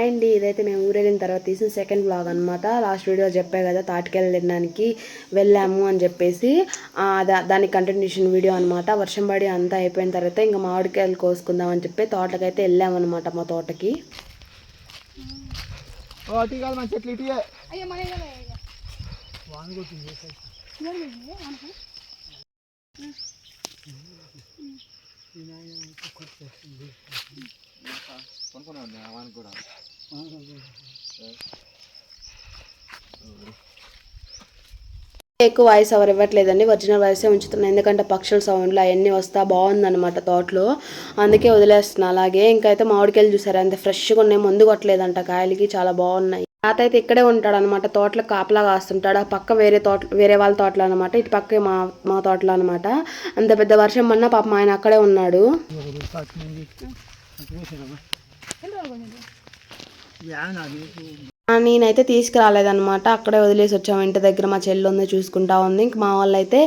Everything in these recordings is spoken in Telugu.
హాయ్ అండి, ఇదైతే మేము ఊరెళ్ళిన తర్వాత తీసిన సెకండ్ బ్లాగ్ అనమాట. లాస్ట్ వీడియో చెప్పే కదా తాటికాయలు తినడానికి వెళ్ళాము అని చెప్పేసి, దానికి కంటిన్యూషన్ వీడియో అనమాట. వర్షం పడి అంతా అయిపోయిన తర్వాత ఇంకా మామిడికాయలు కోసుకుందాం అని చెప్పి తోటకైతే వెళ్ళామన్నమాట. మా తోటకి ఎక్కువ వాయిస్ ఎవరు ఇవ్వట్లేదండి, ఒరిజినల్ వాయిసే ఉంచుతున్నాను. ఎందుకంటే పక్షుల సౌండ్లు అవన్నీ వస్తా బాగుందన్నమాట తోటలో, అందుకే వదిలేస్తున్నా అలాగే. ఇంకైతే మామిడికాయలు చూసారు అంతే ఫ్రెష్గా ఉన్నాయి, మందు కొట్టలేదంట కాయలకి, చాలా బాగున్నాయి. తాత అయితే ఇక్కడే ఉంటాడు అనమాట, తోటలో కాపలా కాస్తుంటాడు. ఆ పక్క వేరే వాళ్ళ తోటలో అనమాట, ఇటు పక్క మా తోటలో అనమాట. అంత పెద్ద వర్షం పడినా పాపం ఆయన అక్కడే ఉన్నాడు. నేనైతే తీసుకురాలేదనమాట, అక్కడే వదిలేసి వచ్చాము. ఇంటి దగ్గర మా చెల్లి ఉంది, చూసుకుంటా ఉంది. ఇంక మా వాళ్ళు అయితే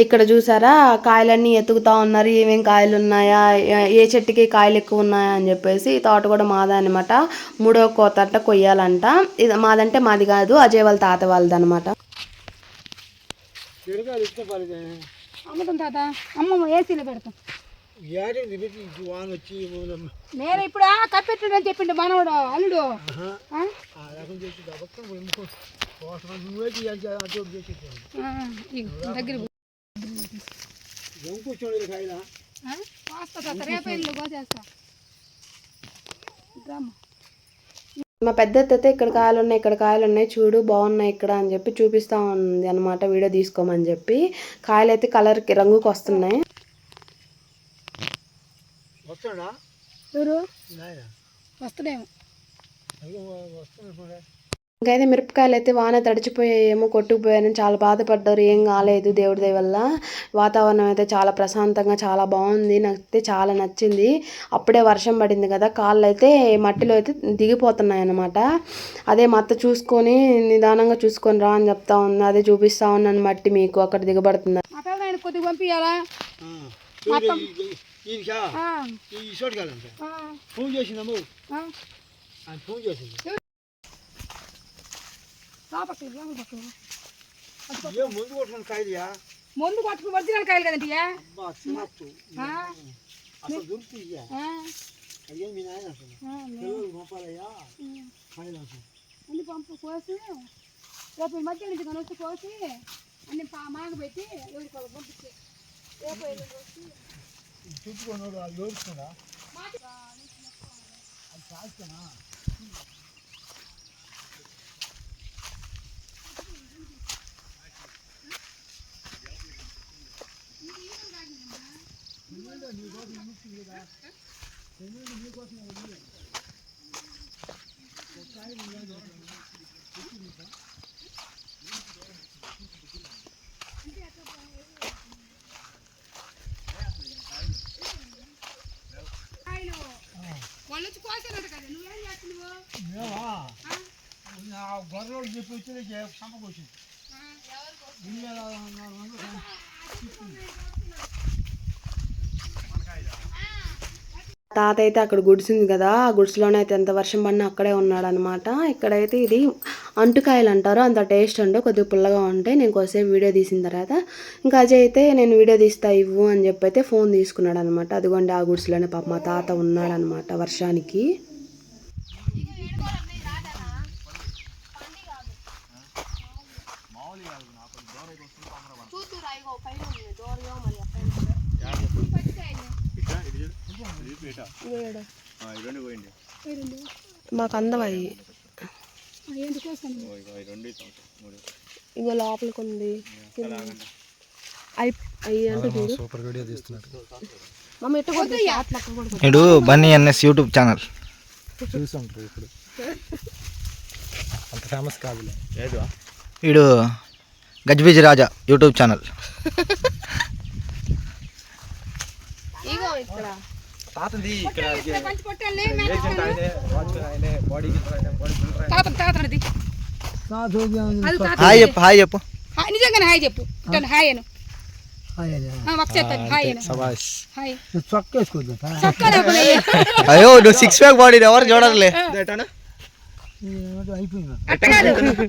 ఇక్కడ చూసారా కాయలన్నీ ఎత్తుకుతా ఉన్నారు, ఏమేం కాయలు ఉన్నాయా, ఏ చెట్టుకి కాయలు ఎక్కువ ఉన్నాయా అని చెప్పేసి. ఈ తోట కూడా మాదే అనమాట, 3వ కోత అంట కొయ్యాలంట. ఇది మాదంటే మాది కాదు, అజయ్ వాళ్ళ తాత వాళ్ళది అనమాట. ఏసీలో పెడతాం. నేను ఇప్పుడు కప్పెట్టని చెప్పిండు మనవాడు అల్లుడు. మా పెద్ద అయితే ఇక్కడ కాయలు ఉన్నాయి చూడు బాగున్నాయి ఇక్కడ అని చెప్పి చూపిస్తా ఉంది అనమాట, వీడియో తీసుకోమని చెప్పి. కాయలు అయితే కలర్కి రంగుకి వస్తున్నాయి. ఇంకైతే మిరపకాయలు అయితే వాన తడిచిపోయాయేమో, కొట్టుకుపోయాయని చాలా బాధపడ్డారు. ఏం కాలేదు దేవుడి దయ వల్ల. వాతావరణం అయితే చాలా ప్రశాంతంగా చాలా బాగుంది, నాకైతే చాలా నచ్చింది. అప్పుడే వర్షం పడింది కదా, కాళ్ళు అయితే మట్టిలో అయితే దిగిపోతున్నాయి అన్నమాట. అదే మా అత్త చూసుకొని నిదానంగా చూసుకొని రా అని చెప్తా ఉంది, అదే చూపిస్తా ఉన్నాను మట్టి మీకు అక్కడ దిగబడుతుంది. ముందు పట్టుకుని ఒరిజినల్ కాయలు కదండి. అన్ని పంపు కోసి రేపు మధ్య నుంచి కనొచ్చి కోసి అన్ని మాగబెట్టి ఎవరికి పంపించి చూపుకున్నాడు ఎవరుకున్నా వాళ్ళు కోసారు కదా, నువ్వేం చేస్తున్నావు? గొర్రెలు చెప్పి వచ్చి చంపకొచ్చింది. తాత అయితే అక్కడ గుడిసింది కదా, ఆ గుడిసెలోనే అయితే ఎంత వర్షం పడినా అక్కడే ఉన్నాడు అనమాట. ఇక్కడైతే ఇది అంటుకాయలు అంటారు, అంత టేస్ట్ ఉండవు, కొద్దిగా పుల్లగా ఉంటాయి. నేను కొద్దిసేపు వీడియో తీసిన తర్వాత ఇంకా అజయ్ అయితే నేను వీడియో తీస్తా ఇవ్వు అని చెప్పి అయితే ఫోన్ తీసుకున్నాడు అనమాట. అదిగోండి ఆ గుడిసెలోనే పాప మా తాత ఉన్నాడు అనమాట వర్షానికి. మాకు అందమయ్యి ఇంకో లోపలికి ఉంది. ఇడు బన్నీ ఎన్ఎస్ యూట్యూబ్ ఛానల్ చూసుంటారు, ఇప్పుడు అంత ఫేమస్ కాదులే. ఇడు గజ్బిజ్ రాజా యూట్యూబ్ ఛానల్. హాయ్ చెప్పు, హాయ్ చెప్పు, నిజంగానే హాయ్ చెప్పు. హాయ్ అను, అయ్యో నువ్వు 6 ప్యాక్ బాడీ ఎవరు చూడలే. అయిపోయింది